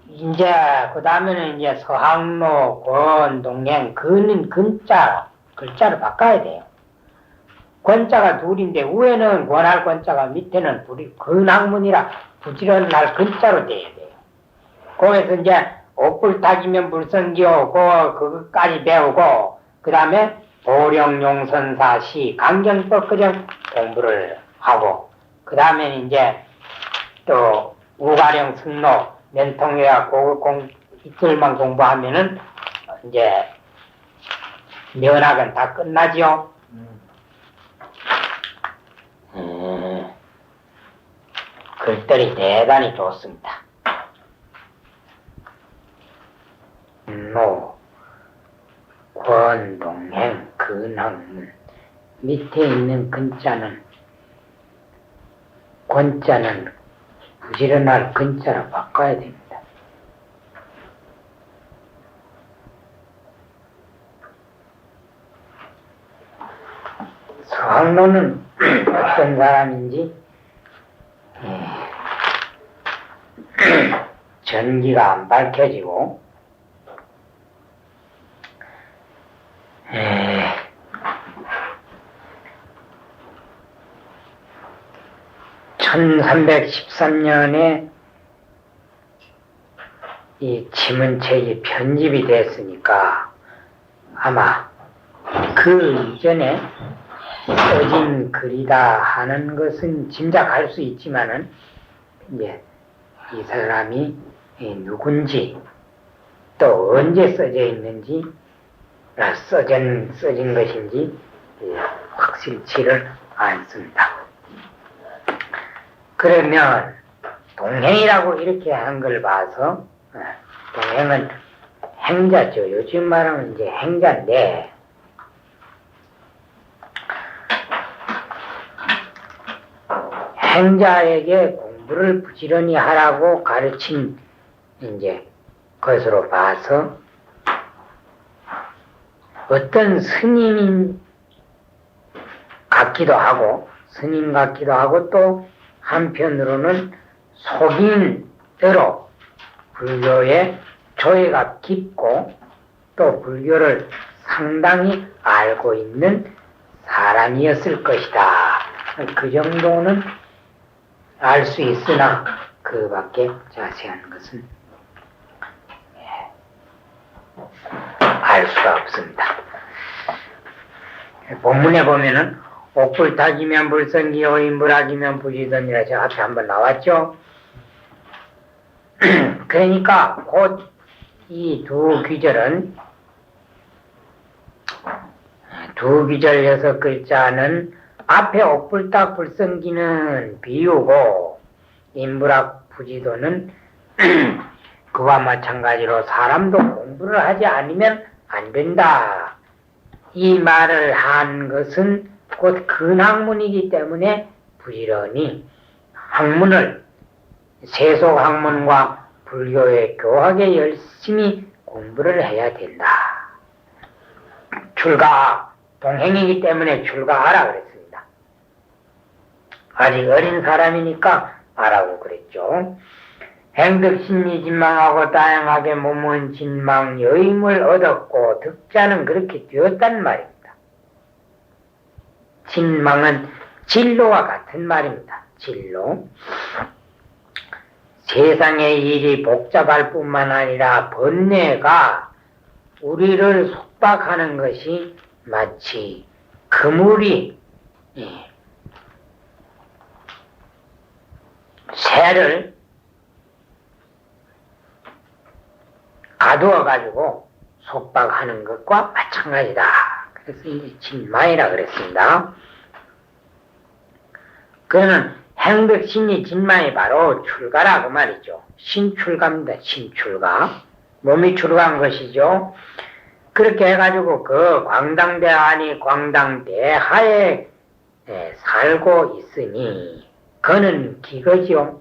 이제 그 다음에는 이제 서학로, 권, 동행, 근은 근자 글자를 바꿔야 돼요. 권자가 둘인데 위에는 권할 권자가 밑에는 근학문이라 부지런할 근자로 돼야 돼요. 거기서 이제 옥불탁이면 불성기호 그것까지 배우고 그 다음에 보령용선사시 강경법그정 공부를 하고 그 다음에 이제 또 우가령 승로 면통회와 이틀만 공부하면은 이제 면학은 다 끝나지요. 글들이 대단히 좋습니다. 권, 동행, 근학문 밑에 있는 근자는 권자는 부지런할 근자로 바꿔야 됩니다. 서학로는 어떤 사람인지 전기가 안 밝혀지고 1313년에 이 지문책이 편집이 됐으니까 아마 그 이전에 써진 글이다 하는 것은 짐작할 수 있지만은 이제 이 사람이 누군지 또 언제 써져 있는지 써진 것인지 확실치를 않습니다. 그러면 동행이라고 이렇게 한 걸 봐서 동행은 행자죠. 요즘 말하면 이제 행자인데 행자에게 공부를 부지런히 하라고 가르친 이제 것으로 봐서 어떤 스님 같기도 하고 또 한편으로는 속인대로 불교의 조예가 깊고 또 불교를 상당히 알고 있는 사람이었을 것이다. 그 정도는 알 수 있으나 그 밖에 자세한 것은 알 수가 없습니다. 본문에 보면은 옥불탁이면 불성기호 인불학이면 부지런이라 저 앞에 한번 나왔죠. 그러니까 곧 이 두 귀절은 두 귀절 6글자는 앞에 옥불탁 불성기는 비유고 인불학 부지도는 그와 마찬가지로 사람도 공부를 하지 않으면 안 된다. 이 말을 한 것은 곧 근학문이기 때문에 부지런히 학문을 세속 학문과 불교의 교학에 열심히 공부를 해야 된다. 출가 동행이기 때문에 출가하라 그랬습니다. 아직 어린 사람이니까 하라고 그랬죠. 행덕심리 진망하고 다양하게 몸은 진망 여임을 얻었고 득자는 그렇게 되었단 말입니다. 진망은 진로와 같은 말입니다. 진로. 세상의 일이 복잡할 뿐만 아니라 번뇌가 우리를 속박하는 것이 마치 그물이 새를 가두어가지고 속박하는 것과 마찬가지다. 그래서 이제 진마이라 그랬습니다. 그러면 행덕신이 진마이 바로 출가라 그 말이죠. 신출가입니다. 신출가. 몸이 출가한 것이죠. 그렇게 해가지고 그 광당대 안이 광당대 하에 살고 있으니 그는 기거지요.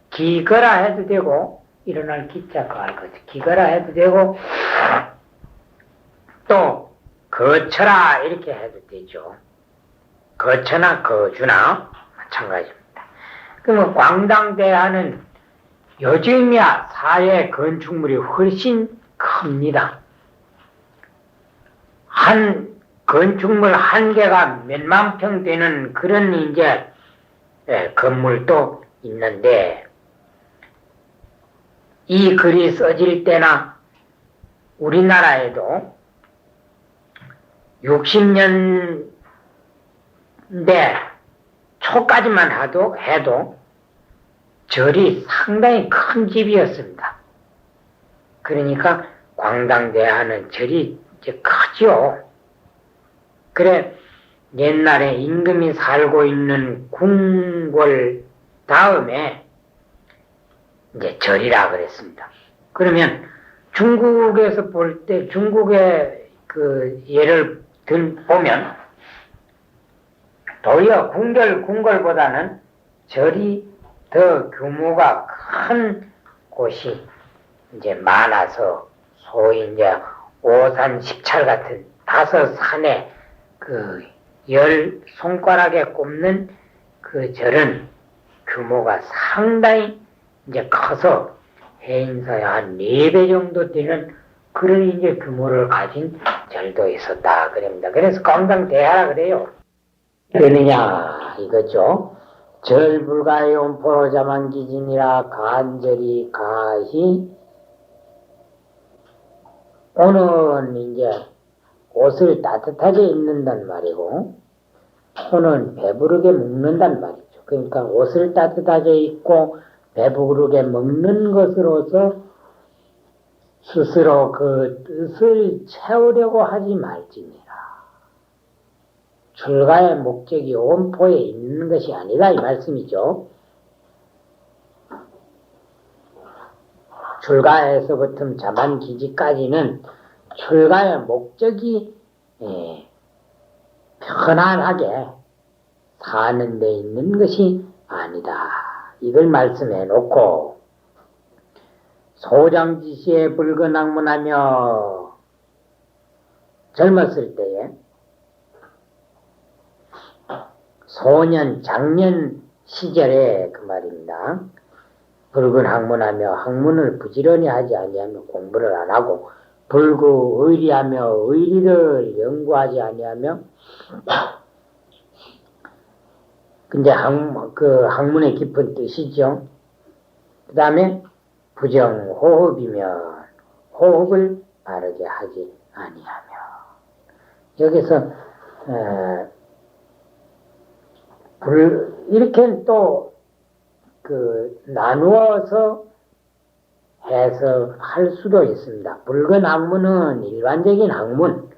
기거라 해도 되고 일어날 기자 그할 거지. 기거라 해도 되고 또 거처라 이렇게 해도 되죠. 거처나 거주나 마찬가지입니다. 그러면 광당대하는 요즘이야 사회 건축물이 훨씬 큽니다. 한 건축물 한 개가 몇만 평 되는 그런 이제 건물도 있는데, 이 글이 써질 때나 우리나라에도 60년대 초까지만 해도 절이 상당히 큰 집이었습니다. 그러니까 광당대하는 절이 이제 크죠. 그래, 옛날에 임금이 살고 있는 궁궐 다음에 이제 절이라 그랬습니다. 그러면 중국에서 볼 때, 중국의 그 예를 보면 도리어 궁궐보다는 절이 더 규모가 큰 곳이 이제 많아서, 소위 이제 오산 십찰 같은 5산에 그 10손가락에 꼽는 그 절은 규모가 상당히 이제 커서 해인사의 한 4배 정도 되는 그런 이제 규모를 가진 절도 있었다 그럽니다. 그래서 광당대하라 그래요. 그러느냐 이거죠. 절불가의 온포 자만기진이라 간절히 가히. 오는 이제 옷을 따뜻하게 입는단 말이고, 포는 배부르게 먹는단 말이죠. 그러니까 옷을 따뜻하게 입고 배부르게 먹는 것으로서 스스로 그 뜻을 채우려고 하지 말지니라. 출가의 목적이 온포에 있는 것이 아니다 이 말씀이죠. 출가에서부터 자만기지까지는 출가의 목적이 편안하게 사는 데 있는 것이 아니다. 이걸 말씀해 놓고, 소장지시에 붉은 학문하며 젊었을 때에 소년, 장년 시절에 그 말입니다. 붉은 학문하며 학문을 부지런히 하지 아니하며 공부를 안 하고, 불구의리하며 의리를 연구하지 아니하며, 근데 그 학문의 깊은 뜻이죠. 그 다음에 부정호흡이면 호흡을 바르게 하지 아니하며. 여기서 이렇게 또 나누어서 해석할 수도 있습니다. 붉은 학문은 일반적인 학문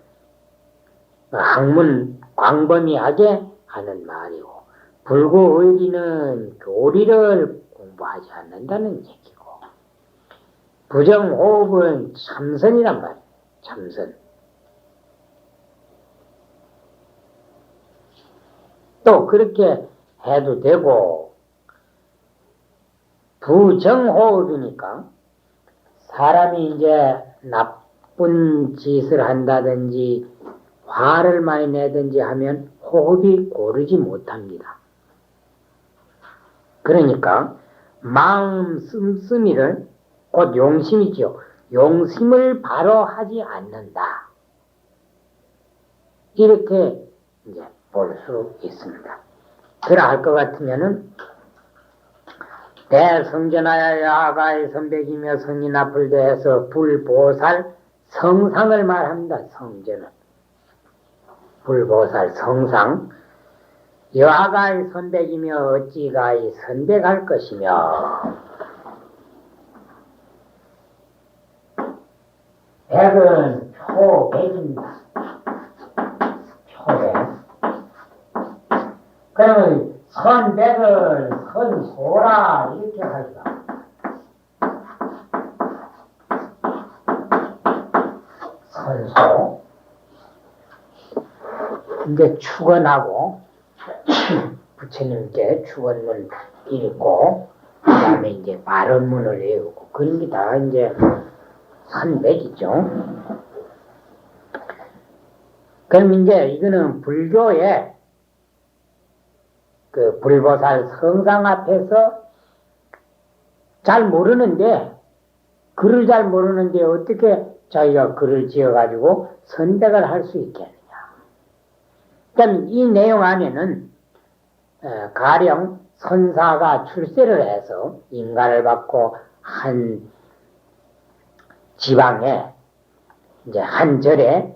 광범위하게 하는 말이고, 불구의리는 교리를 공부하지 않는다는 얘기고, 부정호흡은 참선이란 말이에요. 참선. 또 그렇게 해도 되고, 부정호흡이니까 사람이 이제 나쁜 짓을 한다든지 화를 많이 내든지 하면 호흡이 고르지 못합니다. 그러니까 마음 씀씀이를, 곧 용심이죠. 용심을 바로 하지 않는다. 이렇게 이제 볼 수 있습니다. 그러할 것 같으면은 대성전하여 야가의 선백이며 성인 앞을 대해서 불보살 성상을 말합니다. 성전은 불보살 성상. 여하가의 선백이며 어찌가의 선백할 것이며. 백은 초백입니다. 초백. 그러면 선백을 선소라 이렇게 하자. 선소. 이제 축원하고 부처님께 축원문 읽고, 그 다음에 이제 발언문을 외우고, 그런 게 다 이제 선백이죠. 그럼 이제 이거는 불교의 그 불보살 성상 앞에서 잘 모르는데, 글을 잘 모르는데 어떻게 자기가 글을 지어가지고 선택을 할 수 있겠느냐. 그럼 이 내용 안에는 가령 선사가 출세를 해서 인가를 받고 한 지방에 이제 한 절에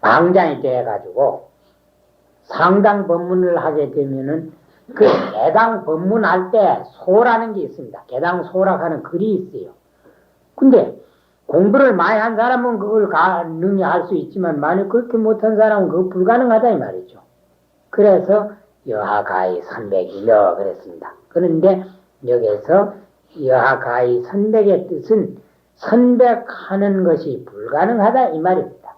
방장이 되어가지고 상당 법문을 하게 되면은 그 개당 법문할 때 소라는 게 있습니다. 개당 소라하는 글이 있어요. 근데 공부를 많이 한 사람은 그걸 능히 할 수 있지만 만약 그렇게 못한 사람은 그거 불가능하다 이 말이죠. 그래서 여하가히 선백이며 그랬습니다. 그런데 여기서 여하가히 선백의 뜻은 선백하는 것이 불가능하다 이 말입니다.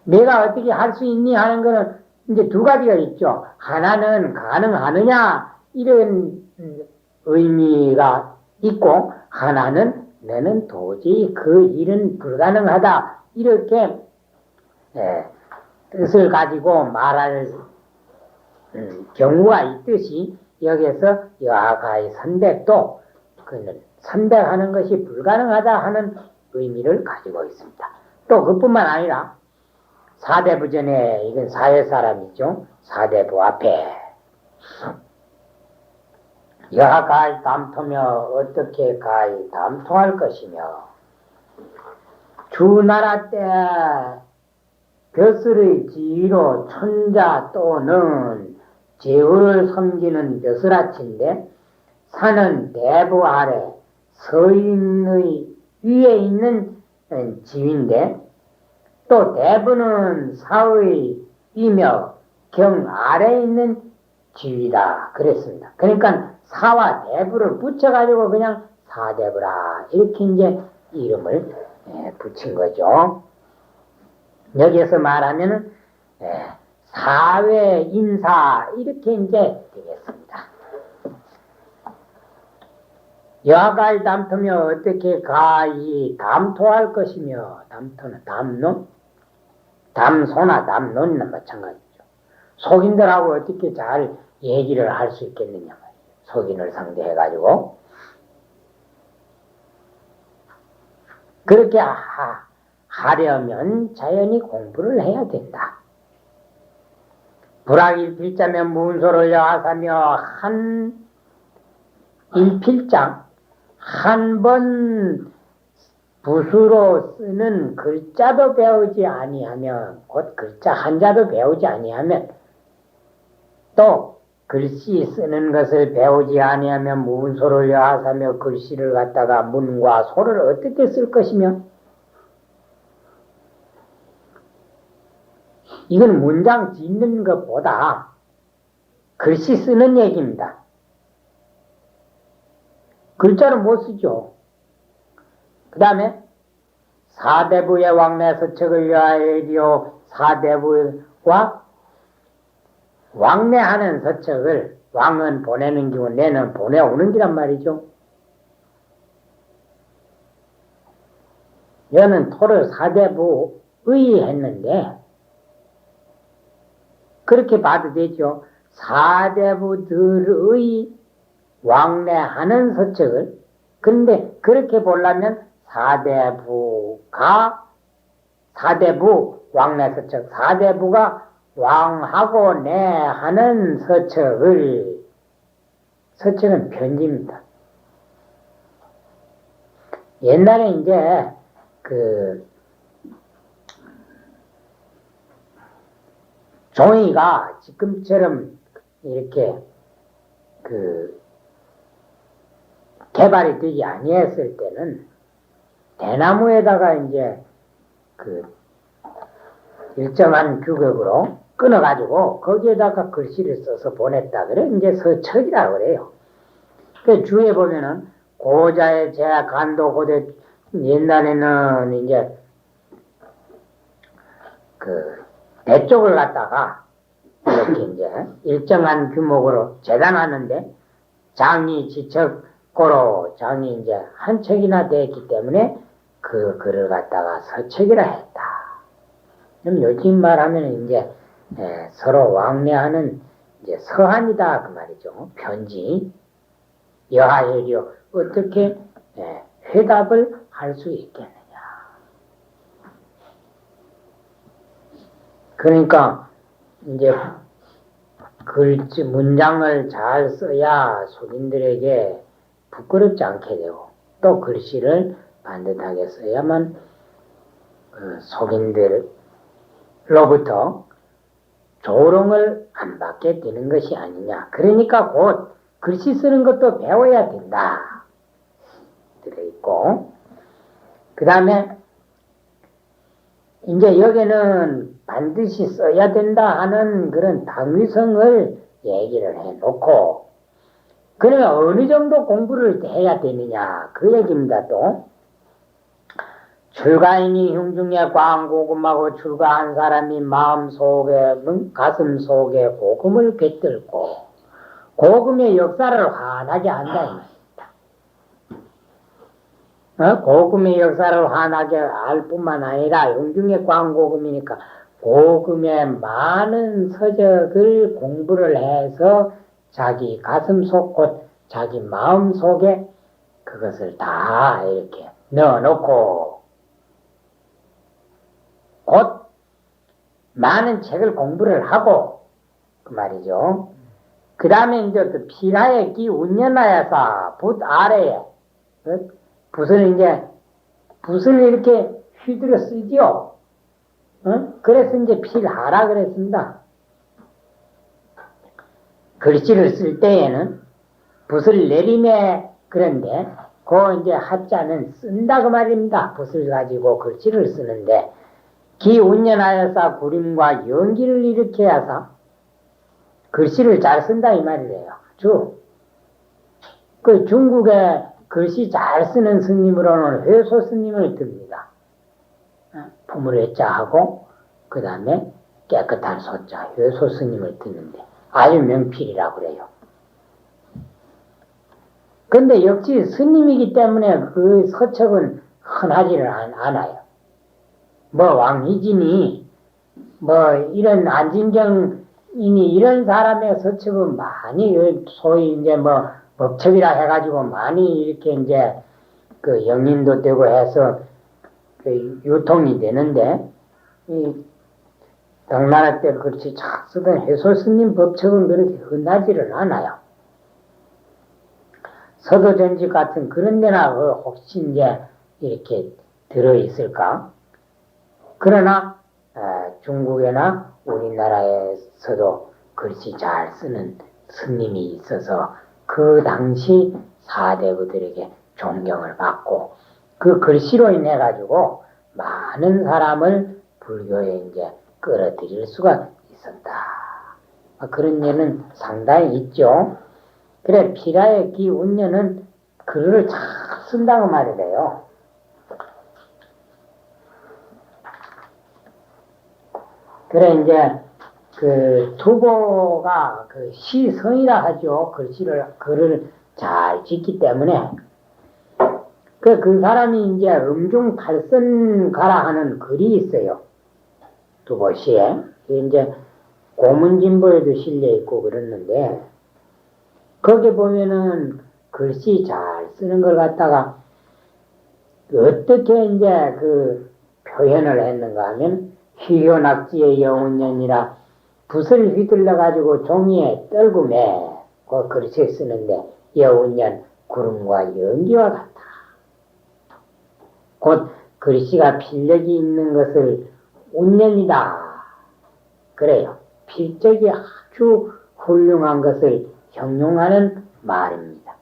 내가 어떻게 할 수 있니 하는 것은 이제 두 가지가 있죠. 하나는 가능하느냐 이런 의미가 있고 하나는 너는 도저히 그 일은 불가능하다 이렇게 뜻을 가지고 말할 경우가 있듯이 여기서 여하가히 선백도 그는 선백하는 것이 불가능하다 하는 의미를 가지고 있습니다. 또 그뿐만 아니라 사대부전에 이건 사회사람이죠. 사대부 앞에 여하가히 담토며 어떻게 가히 담토할 것이며 주나라 때 벼슬의 지위로 춘자 또는 제후를 섬기는 벼슬아치인데 산은 대부 아래 서인의 위에 있는 지위인데 또 대부는 사의 위며 경 아래에 있는 지위다 그랬습니다. 그러니까 사와 대부를 붙여가지고 그냥 사대부라 이렇게 이제 이름을 붙인 거죠. 여기에서 말하면은 사회 인사 이렇게 이제 되겠습니다. 여하가히 담토며 어떻게 가히 담토할 것이며 담토는 담론 담소나 담론이나 마찬가지죠. 속인들하고 어떻게 잘 얘기를 할 수 있겠느냐 말이에요. 속인을 상대해가지고 그렇게 하려면 자연히 공부를 해야 된다. 불악일필자면 문소를 여하사며 한 일필장 한 번 붓으로 쓰는 글자도 배우지 아니하면 곧 글자 한자도 배우지 아니하면 또 글씨 쓰는 것을 배우지 아니하면 문소를 여하사며 글씨를 갖다가 문과 소를 어떻게 쓸 것이며 이건 문장 짓는 것보다 글씨 쓰는 얘기입니다. 글자를 못 쓰죠. 그 다음에 사대부의 왕래 서책을 위하여 사대부와 왕래하는 서책을 왕은 보내는 기고 내는 보내오는 기란 말이죠. 여는 토를 사대부의 했는데 그렇게 봐도 되죠. 사대부들의 왕래하는 서책을 근데 그렇게 보려면 사대부 왕래 서책 사대부가 왕하고 내하는 서책은 편지입니다. 옛날에 이제 종이가 지금처럼 이렇게 개발이 되지 아니했을 때는 대나무에다가 이제 일정한 규격으로 끊어가지고 거기에다가 글씨를 써서 보냈다 그래 이제 서책이라 그래요. 그 주에 보면은 고자의 제 간도 고대 옛날에는 이제 대쪽을 갖다가 이렇게 이제 일정한 규모로 재단하는데 장이 지척고로 장이 이제 한 척이나 되었기 때문에 그 글을 갖다가 서책이라 했다. 그럼 요즘 말하면 이제 서로 왕래하는 이제 서한이다 그 말이죠. 편지. 여하여려 어떻게 회답을 할 수 있겠느냐. 그러니까 이제 글씨 문장을 잘 써야 속인들에게 부끄럽지 않게 되고 또 글씨를 반듯하게 써야만 속인들로부터 조롱을 안 받게 되는 것이 아니냐. 그러니까 곧 글씨 쓰는 것도 배워야 된다. 들어있고 그 다음에 이제 여기는 반드시 써야 된다 하는 그런 당위성을 얘기를 해놓고 그러면 어느 정도 공부를 해야 되느냐 그 얘기입니다. 또 출가인이 흉중에 광고금하고 출가한 사람이 마음속에 가슴 속에 고금을 깃들고 고금의 역사를 환하게 한다 이 말입니다. 고금의 역사를 환하게 할 뿐만 아니라 흉중에 광고금이니까 고금의 많은 서적을 공부를 해서 자기 가슴 속 곧 자기 마음 속에 그것을 다 이렇게 넣어놓고 곧 많은 책을 공부를 하고 그 말이죠. 그 다음에 이제 그 피라의 기 운연하여서 붓 아래에 붓을 이렇게 휘두르 쓰지요. 그래서 이제 필하라 그랬습니다. 글씨를 쓸 때에는 붓을 내림에 그런데 그 이제 하자는 쓴다 그 말입니다. 붓을 가지고 글씨를 쓰는데 기운연하여서 구림과 연기를 일으켜서 글씨를 잘 쓴다 이 말이래요. 그 중국에 글씨 잘 쓰는 스님으로는 회소 스님을 듭니다. 품을 회자하고 그 다음에 깨끗한 소자 회소 스님을 듣는데 아주 명필이라고 그래요. 근데 역시 스님이기 때문에 그 서책은 흔하지를 않아요. 뭐 왕희진이 뭐 이런 안진경이니 이런 사람의 서책은 많이 소위 이제 뭐 법책이라 해가지고 많이 이렇게 이제 그 영림도 되고 해서 그 유통이 되는데 이 당나라 때 그렇지 잘 쓰던 해솔스님 법책은 그렇게 흔하지를 않아요. 서도전집 같은 그런 데나 혹시 이제 이렇게 들어있을까? 그러나 중국이나 우리나라에서도 글씨 잘 쓰는 스님이 있어서 그 당시 사대부들에게 존경을 받고 그 글씨로 인해 가지고 많은 사람을 불교에 이제 끌어들일 수가 있었다. 그런 예는 상당히 있죠. 그래 피라의 기운녀는 글을 잘 쓴다고 말이래요. 그래 이제 그 투보가 그 시성이라 하죠. 글을 잘 짓기 때문에 그 사람이 이제 음중팔선가라 하는 글이 있어요. 투보시에 이제 고문진보에도 실려 있고 그랬는데 거기 보면은 글씨 잘 쓰는 걸 갖다가 어떻게 이제 그 표현을 했는가 하면 희효낙지의 여운년이라 붓을 휘둘러 가지고 종이에 떨구매 그 글씨 쓰는데 여운년 구름과 연기와 같다. 곧 글씨가 필력이 있는 것을 운년이다. 그래요. 필적이 아주 훌륭한 것을 형용하는 말입니다.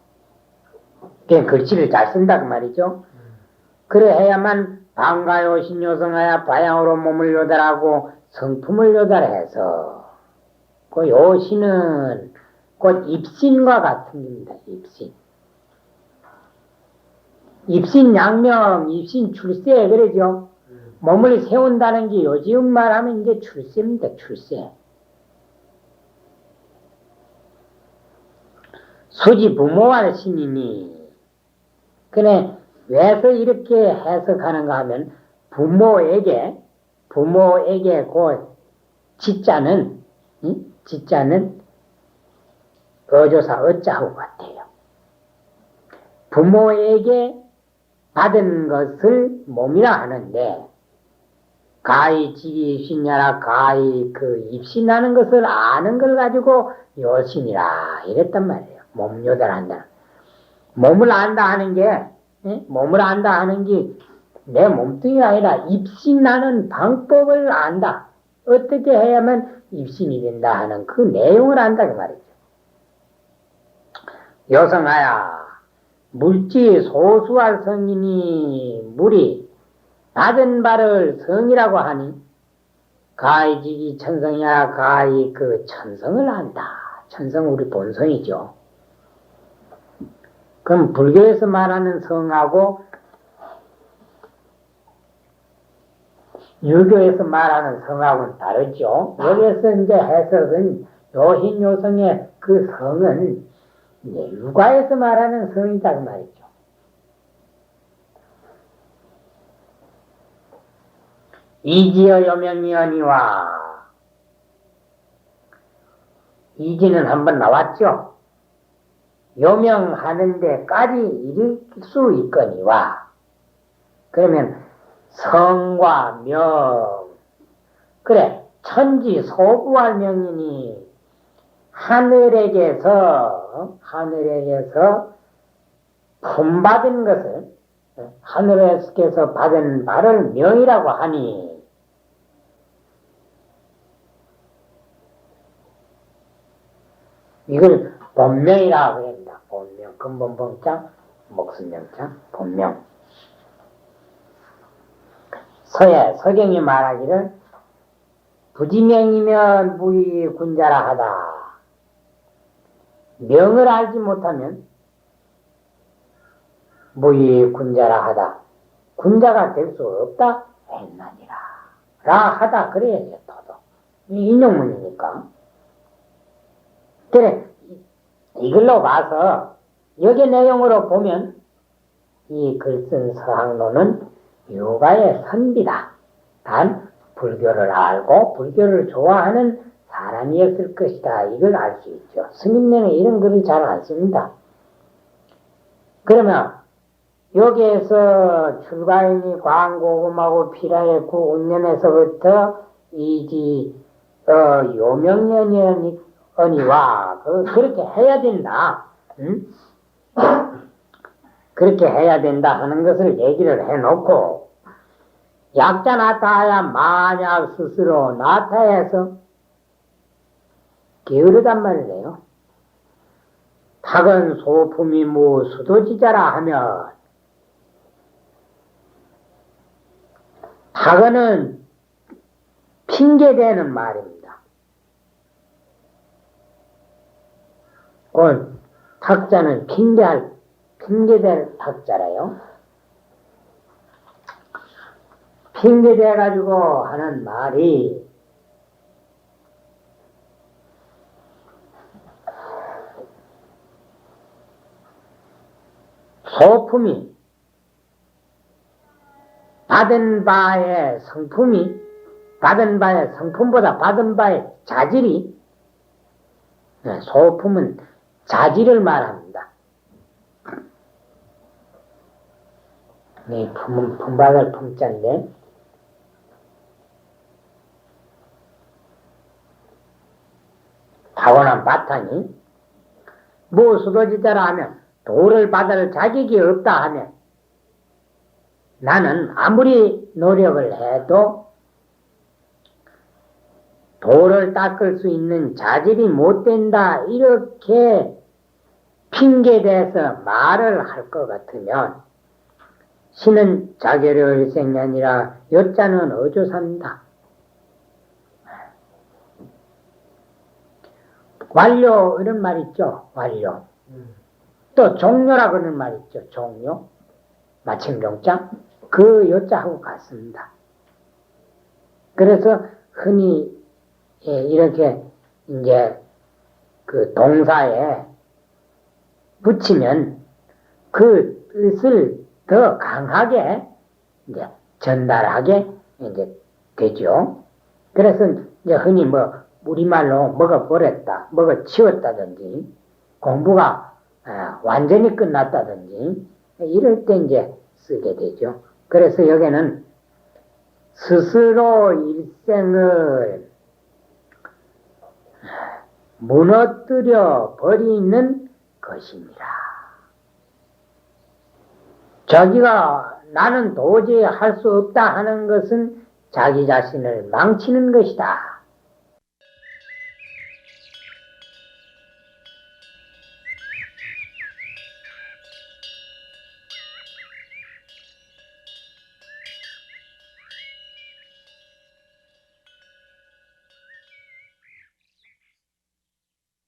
그냥 글씨를 잘 쓴다 그 말이죠. 그래야만 방가요 신요성하여 바양으로 몸을 요달하고 성품을 요달해서 그 요신은 곧 입신과 같은 겁니다. 입신 양명, 입신 출세 그러죠. 몸을 세운다는 게 요즘 말하면 이제 출세입니다. 출세. 수지 부모와 신이니 그래 왜서 이렇게 해석하는가 하면 부모에게 그 지자는 어조사 어자하고 같아요. 부모에게 받은 것을 몸이라 하는데 가히 지기 신냐라 가히 그 입신하는 것을 아는 걸 가지고 여신이라 이랬단 말이에요. 몸요들 한다. 몸을 안다 하는 게 몸을 안다 하는 게 내 몸뚱이 아니라 입신하는 방법을 안다. 어떻게 해야만 입신이 된다 하는 그 내용을 안다 그 말이죠. 여성하야 물지 소수할 성인이 물이 받은 바를 성이라고 하니 가히지기 천성이야 가히 그 천성을 안다. 천성은 우리 본성이죠. 그럼 불교에서 말하는 성하고 유교에서 말하는 성하고는 다르죠. 여기에서 이제 해석은 요hin요성의 그 성은 이제 유가에서 말하는 성이다 그 말이죠. 이지여 요명이여니와 이지는 한번 나왔죠. 요명하는 데까지 이를 수 있거니와 그러면 성과 명 그래 천지 소부할 명이니 하늘에게서 품받은 것을 하늘에서 받은 바를 명이라고 하니 이걸 본명이라고 합니다. 본명 근본본자 목숨명자 본명. 서경이 말하기를 부지명이면 무의군자라 하다. 명을 알지 못하면 무의군자라 하다. 군자가 될 수 없다 했나니라. 라 하다 그래야죠. 또도 인용문이니까. 그래 이걸로 봐서 여기 내용으로 보면 이 글 쓴 서학로는 유가의 선비다. 단 불교를 알고 불교를 좋아하는 사람이었을 것이다. 이걸 알 수 있죠. 스님네는 이런 글을 잘 안 씁니다. 그러면 여기에서 출가인이 광고금하고 피라의 구운년에서부터 이지 요명년이니와 그렇게 해야 된다. 응? 그렇게 해야 된다 하는 것을 얘기를 해놓고 약자 나타야 만약 스스로 나타해서 게으르단 말이에요. 탁은 소품이 무 수도지자라 하면 탁은 핑계대는 말입니다. 탁자는 핑계될 탁자라요. 핑계대가지고 하는 말이 소품이 받은 바의 성품보다 받은 바의 자질이 소품은 자질을 말합니다. 이 품은 품받을 품자인데 타고난 바탕이 수도지자라 하면 도를 받을 자격이 없다 하면 나는 아무리 노력을 해도 도를 닦을 수 있는 자질이 못 된다 이렇게 핑계대서 말을 할 것 같으면 신은 자결의 일생이 아니라 여자는 어조사입니다. 완료 이런 말 있죠. 완료. 또 종료라고 하는 말 있죠. 종료. 마침종자. 그 여자하고 같습니다. 그래서 흔히 이렇게 이제 그 동사에 붙이면 그 뜻을 더 강하게 이제 전달하게 이제 되죠. 그래서 이제 흔히 우리말로 먹어버렸다, 먹어치웠다든지 공부가 완전히 끝났다든지 이럴 때 이제 쓰게 되죠. 그래서 여기는 스스로 일생을 무너뜨려 버리는 것입니다. 자기가 나는 도저히 할 수 없다 하는 것은 자기 자신을 망치는 것이다.